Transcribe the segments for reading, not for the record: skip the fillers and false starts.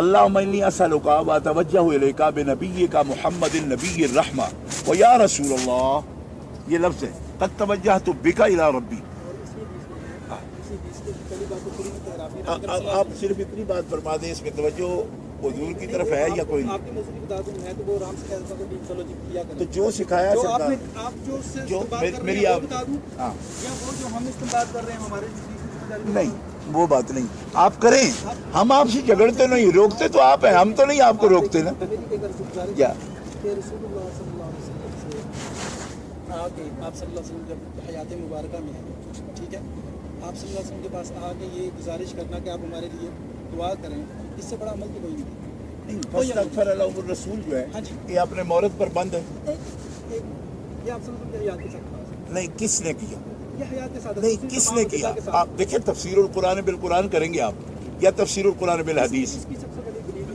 اللہم انی اسألک و اتوجہ الیک بنبیک محمد النبی الرحمہ و یا رسول اللہ، یہ لفظ ہے قد توجہت بک الی ربی. آپ صرف اتنی بات فرما دیں، اس میں توجہ حضور کی طرف ہے یا کوئی نہیں؟ آپ کی مسئلے بتا دوں میں تو وہ آرام سے کہتا تھا کہ چلو جی کیا کریں. تو جو سکھایا جو سرکار، آپ جو اس سے جو بات کر رہے میری ہیں وہ آپ، بتا دوں، ہاں یا وہ جو ہم استعمال کر رہے ہیں ہمارے نہیں وہ بات نہیں، آپ کریں. ہم آپ سے جھگڑتے نہیں، روکتے تو آپ ہیں، ہم تو نہیں آپ کو روکتے نا. کیا کہ رسول اللہ صلی اللہ علیہ وسلم سے آگے آپ صلی اللہ علیہ وسلم جب حیات مبارکہ میں ہیں، ٹھیک ہے، آپ صلی اللہ علیہ وسلم کے پاس آگے یہ گزارش کرنا کہ آپ ہمارے لیے دعا کریں، اس سے بڑا عمل تو کوئی نہیں. فاستغفر لهم الرسول جو ہے ہاں جی، یہ اپنے مورد پر بند ہے. یہ آپ صلی اللہ علیہ وسلم کے حیات کے ساتھ نہیں، کس نے کیا؟ یہ حیات کے ساتھ نہیں، کس نے کیا؟ آپ دیکھیں تفسیر القرآن بالقرآن کریں گے آپ، یا تفسیر القرآن بالحدیث؟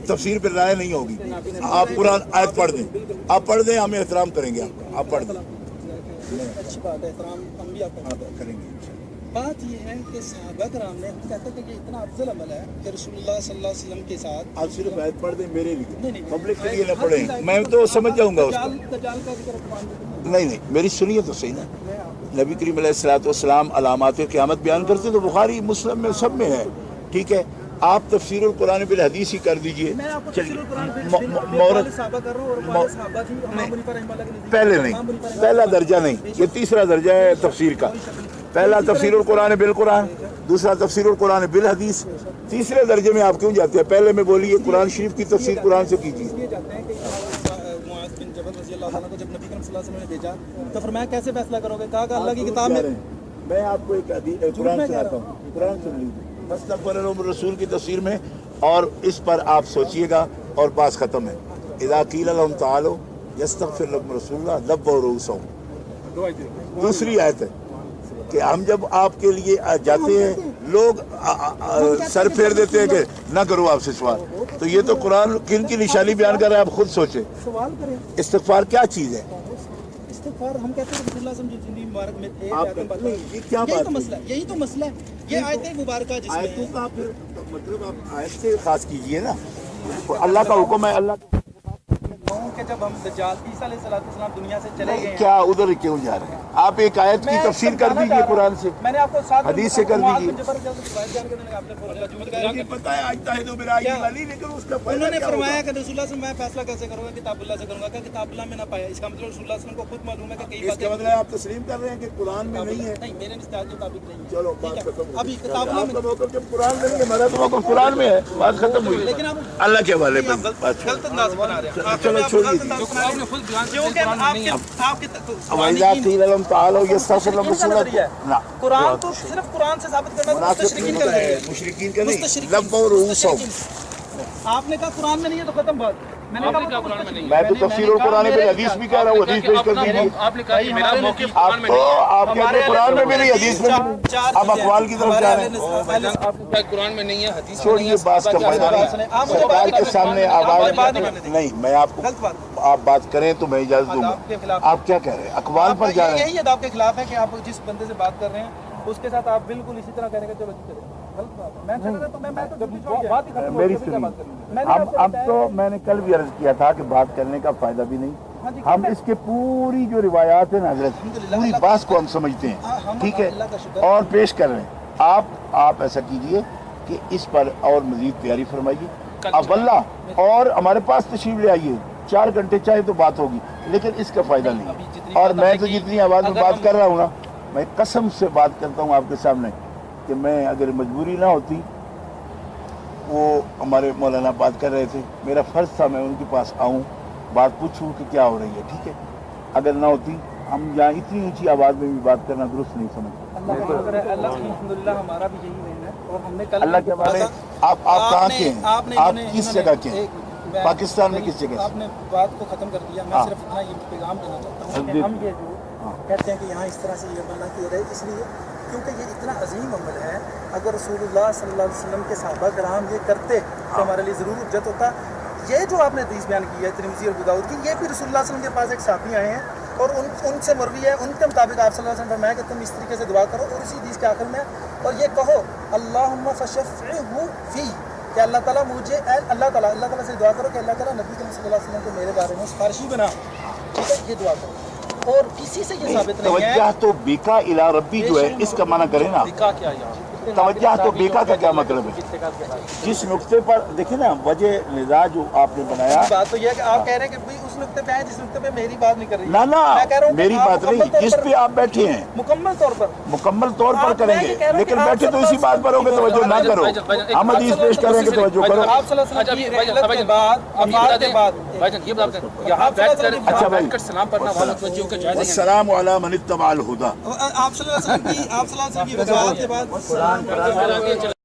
تفسیر بالرائے نہیں ہوگی. آپ قرآن آیت پڑھ دیں، آپ پڑھ دیں، ہم احترام کریں گے آپ پڑھ دیں. اچھی بات ہے، احترام انبیاء کا کریں گے. بات یہ ہے کہ صحابہ کرام نے ہم کہتے ہیں کہ یہ اتنا افضل عمل ہے کہ رسول اللہ صلی اللہ علیہ وسلم کے ساتھ آپ صرف آیت پڑھ دیں میرے لیے، نہیں، پبلک کے لیے نہ پڑھیں، میں تو سمجھ جاؤں گا اس کو. دجال کا ذکر قرآن میں نہیں نہیں، میری سنیے تو صحیح نا. نبی کریم علیہ الصلوۃ والسلام علامات قیامت بیان کرتے تو بخاری مسلم میں سب میں ہے، ٹھیک ہے. آپ تفسیر القرآن بالحدیث ہی کر دیجئے. میں آپ کو چلیے تفسیر القرآن مورد صحابہ کر رہا ہوں، اور ہمارے صحابہ تھی امام بنی پر رحمہ اللہ کے نزدیک پہلے نہیں، پہلا درجہ نہیں، یہ تیسرا درجہ ہے تفسیر کا. پہلا تفسیر القرآن بالقرآن، دوسرا تفسیر القرآن بالحدیث. تیسرے درجے میں آپ کیوں جاتے ہیں؟ پہلے میں بولیے قرآن شریف کی تفسیر قرآن سے کیجیے. یہ جاتے ہیں کہ معاذ بن جبل رضی اللہ عنہ کو جب نبی کریم صلی اللہ علیہ وسلم نے بھیجا تو فرمایا کیسے فیصلہ کرو گے؟ کہا کہ اللہ کی کتاب میں آپ کو ایک قرآن سناتا ہوں، قرآن سن لیجیے فاستغفر لهم الرسول کی تفسیر میں، اور اس پر آپ سوچئے گا اور بات ختم ہے. اذا قیل لهم تعالوا یستغفر لكم رسول اللہ لبوا رؤوسهم. دوسری آیت ہے کہ ہم جب آپ کے لیے جاتے ہیں لوگ سر پھیر دیتے ہیں کہ نہ کرو آپ سے سوال. تو یہ تو قرآن کن کی نشانی بیان کر رہا ہے، آپ خود سوچیں. سوال کریں. استغفار کیا چیز ہے؟ استغفار ہم کہتے ہیں رسول اللہ صلی اللہ علیہ وسلم کی زندگی مبارک میں یہ کیا یہی بات تو مسئلہ ہے، یہی تو مسئلہ ہے. یہ آیت مبارکہ جس آیتوں میں کا پھر مطلب آپ آیت سے خاص کیجئے نا. اللہ کا حکم ہے، اللہ کا کہ جب ہم دجال عیسیٰ علیہ السلام دنیا سے چلے گئے ہیں، کیا ادھر کیوں جا رہے ہیں آپ؟ ایک آیت کی تفسیر کر دیجئے قرآن سے، میں نے آپ کو ساتھ حدیث سے کر دیجئے. انہوں نے فرمایا کہ رسول اللہ سے میں فیصلہ کیسے کروں گا؟ کتاب اللہ سے کروں گا. کہ کتاب اللہ میں نہ پایا، اس کا مطلب رسول اللہ صلی اللہ علیہ وسلم کو خود معلوم ہے کہ کئی اس باتیں کا مطلب آپ تسلیم کر رہے ہیں کہ قرآن میں نہیں ہے. نہیں، میرے استعداد کے مطابق نہیں ہے. چلو بات ختم ہوئی. ابھی کتاب اللہ آپ کا میں، موقف جب قرآن میں نہیں ہے، ہمارا تو موقف قرآن میں ہے، بات ختم ہوئی. لیکن آپ اللہ کے حوالے پہ بات غلط انداز بنا رہے ہیں. چلو چھوڑ دیجیے. کیونکہ آپ کے وَإِذَا قِيلَ لَهُمْ تَعَالَوْا يَسْتَغْفِرْ لَكُمْ رَسُولُ اللَّهِ نہ قرآن تو صرف قرآن سے ثابت کرنا ہے، مستشرقین کا ہے، مشرکین کا نہیں. لبوا رؤوسهم. آپ نے کہا قرآن میں نہیں ہے تو ختم بات. میں نے کہا قرآن میں نہیں. میں تو تفسیر القرآن میں حدیث بھی کہہ رہا ہوں، حدیث پیش کر دیجیے. آپ نے کہا میرا موقف آپ تو آپ کہتے ہیں قرآن میں بھی نہیں، حدیث میں بھی نہیں، آپ اقوال کی طرف جا رہے ہیں. قرآن میں نہیں ہے، حدیث چھوڑیے بات کا فائدہ نہیں. سرکار کے سامنے آواز نہیں، میں آپ کو آپ بات کریں تو میں اجازت دوں گا. آپ کیا کہہ رہے ہیں؟ اقوال پر جا رہے ہیں. یہی اداب کے خلاف ہے کہ آپ جس بندے سے بات کر رہے ہیں اس کے ساتھ آپ بالکل اسی طرح کریں گے. چلو جی کریں. غلط بات ہے. میری سنیے، اب تو میں نے کل بھی عرض کیا تھا کہ بات کرنے کا فائدہ بھی نہیں. ہم اس کے پوری جو روایات ہیں نا حضرت، پوری بات کو ہم سمجھتے ہیں، ٹھیک ہے، اور پیش کر رہے ہیں. آپ ایسا کیجئے کہ اس پر اور مزید تیاری فرمائیے. اب اللہ اور ہمارے پاس تشریف لے آئیے، 4 گھنٹے چاہے تو بات ہوگی، لیکن اس کا فائدہ نہیں. اور میں تو جتنی آواز میں بات کر رہا ہوں نا، میں قسم سے بات کرتا ہوں آپ کے سامنے کہ میں اگر مجبوری نہ ہوتی، وہ ہمارے مولانا بات کر رہے تھے، میرا فرض تھا میں ان کے پاس آؤں، بات پوچھوں کہ کیا ہو رہی ہے، ٹھیک ہے. اگر نہ ہوتی ہم یہاں اتنی اونچی آواز میں بھی بات کرنا درست نہیں سمجھتے. الحمدللہ ہمارا بھی یہی ذہن ہے. اور ہم نے کل اللہ کے بارے آپ کہاں کے ہیں؟ آپ کس جگہ کے ہیں؟ پاکستان میں کس جگہ سے؟ آپ نے بات کو ختم کر دیا. میں صرف اتنا یہ پیغام دینا چاہتا ہوں کہ ہم یہ جو کہتے ہیں کہ یہاں اس طرح سے یہ عمل نہ کیا جائے، اس لیے کیونکہ یہ اتنا عظیم عمل ہے. اگر رسول اللہ صلی اللہ علیہ وسلم کے صحابہ کرام یہ کرتے تو ہمارے لیے ضرور حجت ہوتا. یہ جو آپ نے حدیث بیان کی ہے ترمذی اور ابو داؤد کی، یہ بھی رسول اللہ صلی اللہ علیہ وسلم کے پاس ایک صحابی آئے ہیں اور ان سے مروی ہے، ان کے مطابق آپ صلی اللہ علیہ وسلم فرمایا کہ تم اس طریقے سے دعا کرو، اور اسی حدیث کے آخر میں اور یہ کہو اللہم فشفعہ فی، کہ کہ اللہ تعالیٰ مجھے اللہ تعالیٰ سے دعا کرو کہ اللہ تعالیٰ نبی کریم صلی اللہ علیہ وسلم کو میرے بارے میں سفارشی بنا، ٹھیک ہے، یہ دعا کرو، اور کسی سے یہ ثابت نہیں ہے۔ توجہ تو بیکا الی ربی جو ہے اس کا معنی کریں نا، بیکا کیا یہاں توجہ تو بیکا کا کیا مطلب ہے؟ جس نقطے پر دیکھیں نا وجہ نزاع جو آپ نے بنایا، بات تو یہ ہے کہ آپ کہہ رہے ہیں کہ بھائی اس نقطے پہ ہیں جس نقطے پہ میری بات نہیں کر رہی، نہ میں کہہ رہا ہوں کہ میری آپ بات نہیں، مکمل طور جس پر- پہ آپ بیٹھے ہیں مکمل طور پر مکمل طور پر آپ کریں میں یہ گے، کہہ رہا ہوں لیکن کہ آپ بیٹھے تو اسی بات پر ہوگے، توجہ نہ کرو، ہم حدیث پیش کریں گے توجہ کرو۔ آپ صلی اللہ علیہ وسلم کی رحلت کے بعد افعال کے بعد یہ بات یہاں بیٹھ کر اچھا بھائی، سلام پڑھنا وہاں متوجہ کا جائز ہے۔ والسلام علی من اتبع الہدی۔ آپ صلی اللہ علیہ وسلم کی وفات کے بعد